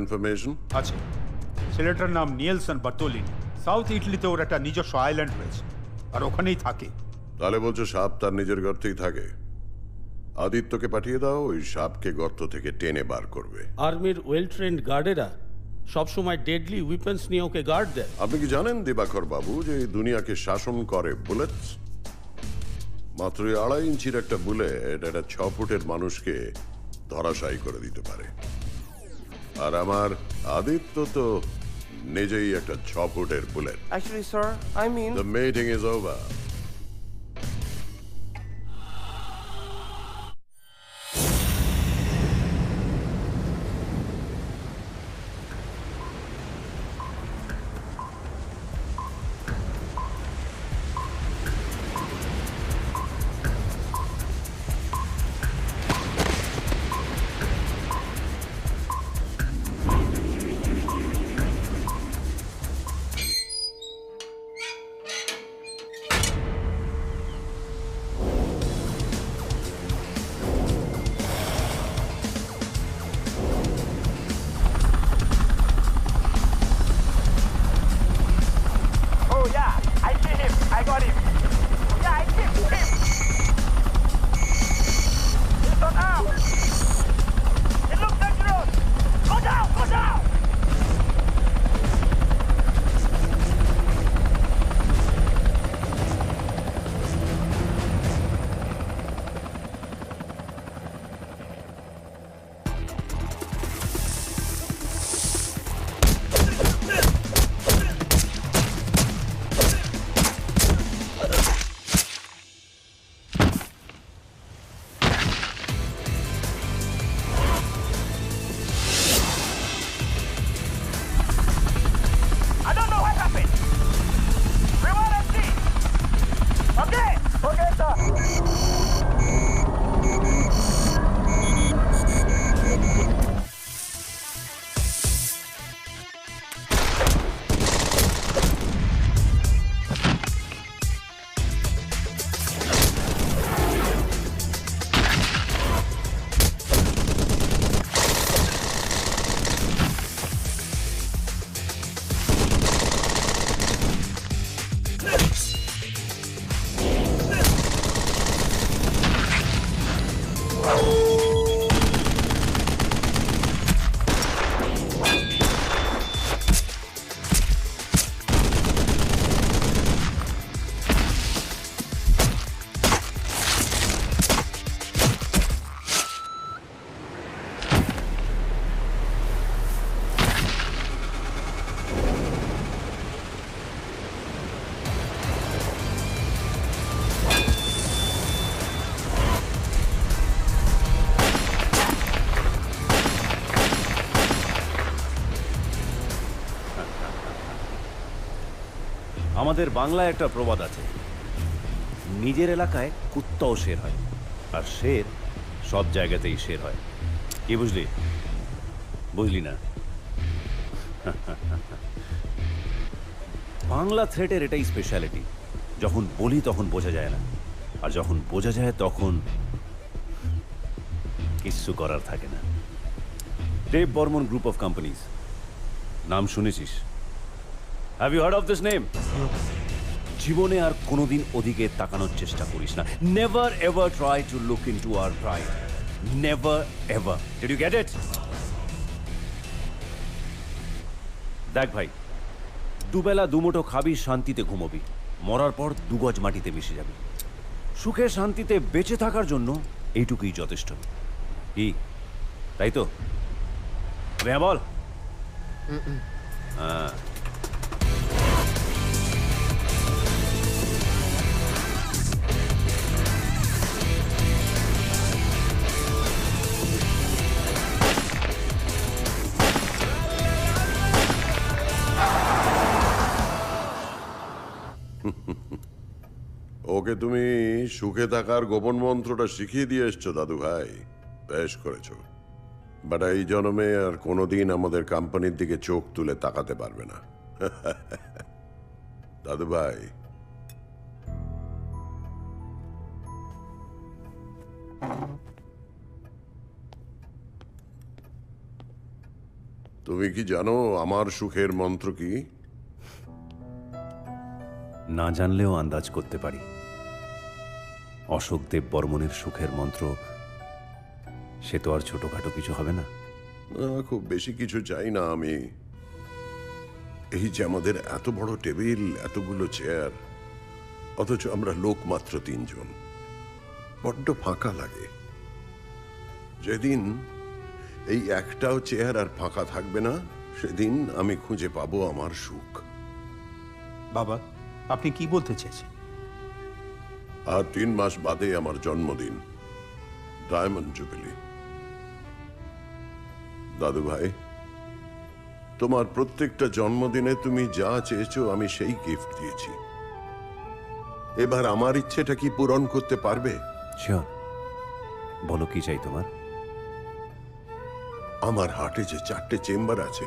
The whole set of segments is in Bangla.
ইনফরমেশন আছে। ছেলেটার নাম নিয়েলসন বার্তোলিনি। সাউথ ইটালিতে ওর একটা নিজস্ব আইল্যান্ড রয়েছে, আর ওখানেই থাকে। তাহলে বলছো সাপ তার নিজের গর্তেই থাকে? আদিত্যকে পাঠিয়ে দাও, ওই সাপকে গর্ত থেকে টেনে বার করবে। আর্মির ওয়েল ট্রেন্ড গার্ডেরা সবসময় ডেডলি উইপেন্স নিয়ে ওকে গার্ড দেয়। আপনি কি জানেন দিবাকর বাবু যে এই দুনিয়াকে শাসন করে বুলেটস? মাত্র 2.5 ইঞ্চির একটা বুলেট একটা 6 ফুটের মানুষকে ধরাশায়ী করে দিতে পারে। আর আমার আদিত্য তো নিজেই একটা 6 ফুটের bullet. Actually, sir, I mean... The meeting is over. Oh yeah, I see him. I got him. Yeah, I see him. He's on out. It looks dangerous. Go down, go down. I don't know what happened. Rewind and see. Okay. Okay, sir. আমাদের বাংলায় একটা প্রবাদ আছে, নিজের এলাকায় কুত্তাও শের হয়, আর শের সব জায়গাতেই শের হয়। কি বুঝলি? বুঝলি না? বাংলা থ্রেটের এটাই স্পেশালিটি, যখন বলি তখন বোঝা যায় না, আর যখন বোঝা যায় তখন কিচ্ছু করার থাকে না। Dev Barman group of companies, নাম শুনেছিস? Have you heard of this name? জীবনে আর কোনোদিন ওদিকে তাকানোর চেষ্টা করিস না। Never ever try to look into our pride. Never ever. Did you get it? দেখ ভাই, দুবেলা দুমুঠো খাবি, শান্তিতে ঘুমোবি, মরার পর 2 গজ মাটিতে মিশে যাবি। সুখে শান্তিতে বেঁচে থাকার জন্য এইটুকুই যথেষ্ট। কি তাই তো? হ্যাঁ বল। হ্যাঁ, ওকে তুমি সুখে থাকার গোপন মন্ত্রটা শিখিয়ে দিয়ে এসছো দাদু ভাই, বেশ করেছো। বাট এই জন্মে আর কোনোদিন আমাদের কোম্পানির দিকে চোখ তুলে তাকাতে পারবে না। দাদু ভাই, তুমি কি জানো আমার সুখের মন্ত্র কি? না জানলেও আন্দাজ করতে পারি। অশোক দেব বর্মনের সুখের মন্ত্র, সে তো আর ছোটখাটো কিছু হবে না। খুব বেশি কিছু চাই না আমি। এই যে আমাদের এত বড় টেবিল, এতগুলো চেয়ার, অথচ আমরা লোক মাত্র 3 জন। বড্ড ফাঁকা লাগে। যেদিন এই একটাও চেয়ার আর ফাঁকা থাকবে না, সেদিন আমি খুঁজে পাবো আমার সুখ। বাবা, আপনি কি বলতে চেয়েছেন? আর 3 মাস বাদে আমার জন্মদিন, ডায়মন্ড জুবিলি। দাদু ভাই, তোমার প্রত্যেকটা জন্মদিনে তুমি যা চেয়েছো আমি সেই গিফট দিয়েছি। এবার আমার ইচ্ছেটা কি পূরণ করতে পারবে? শিওর, বলো কি চাই তোমার? আমার হার্টে যে 4টে চেম্বার আছে,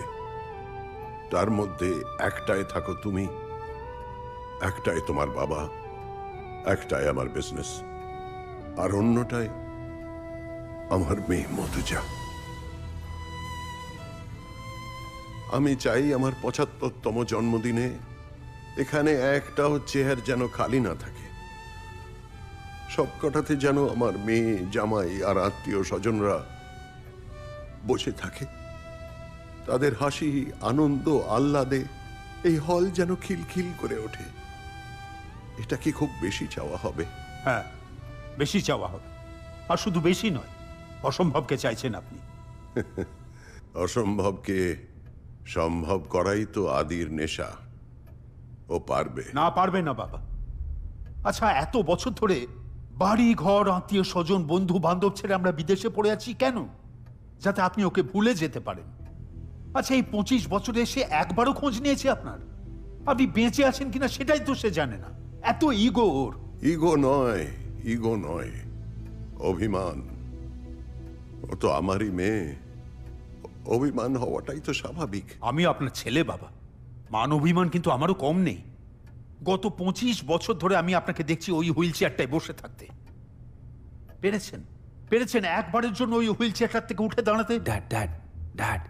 তার মধ্যে একটায় থাকো তুমি, একটায় তোমার বাবা, একটায় আমার বিজনেস, আর অন্যটায় আমার মেয়ে মধুজা। আমি চাই আমার 75তম জন্মদিনে এখানে একটাও চেয়ার যেন খালি না থাকে। সবকটাতে যেন আমার মেয়ে, জামাই আর আত্মীয় স্বজনরা বসে থাকে। তাদের হাসি, আনন্দ, আহ্লাদে এই হল যেন খিলখিল করে ওঠে। এটা কি খুব বেশি চাওয়া হবে? হ্যাঁ, বেশি চাওয়া হবে। আর শুধু বেশি নয়, অসম্ভবকে চাইছেন আপনি। অসম্ভবকে সম্ভব করাই তো আদির নেশা। ও পারবে। না, পারবে না বাবা। আচ্ছা, এত বছর ধরে বাড়ি ঘর, আত্মীয় স্বজন, বন্ধু বান্ধব ছেড়ে আমরা বিদেশে পড়ে আছি কেন? যাতে আপনি ওকে ভুলে যেতে পারেন। আচ্ছা, এই 25 বছরে সে একবারও খোঁজ নিয়েছে আপনার? আপনি বেঁচে আছেন কিনা সেটাই তো সে জানে না। এত ইগো ওর। ইগো নয়, ইগো নয়, অভিমান। ও তো আমারই মেয়ে। অভিমান হওয়াটাই তো স্বাভাবিক। আমি আপনার ছেলে বাবা, মান অভিমান কিন্তু আমারও কম নেই। গত 25 বছর ধরে আমি আপনাকে দেখছি ওই হুইল চেয়ারটায় বসে থাকতে। পেরেছেন একবারের জন্য ওই হুইল চেয়ারটার থেকে উঠে দাঁড়াতে? Dad,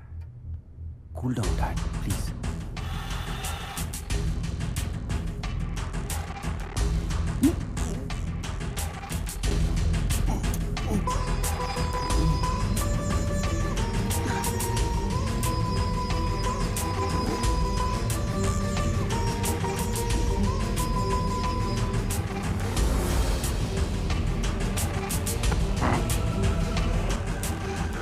cool down dad, please.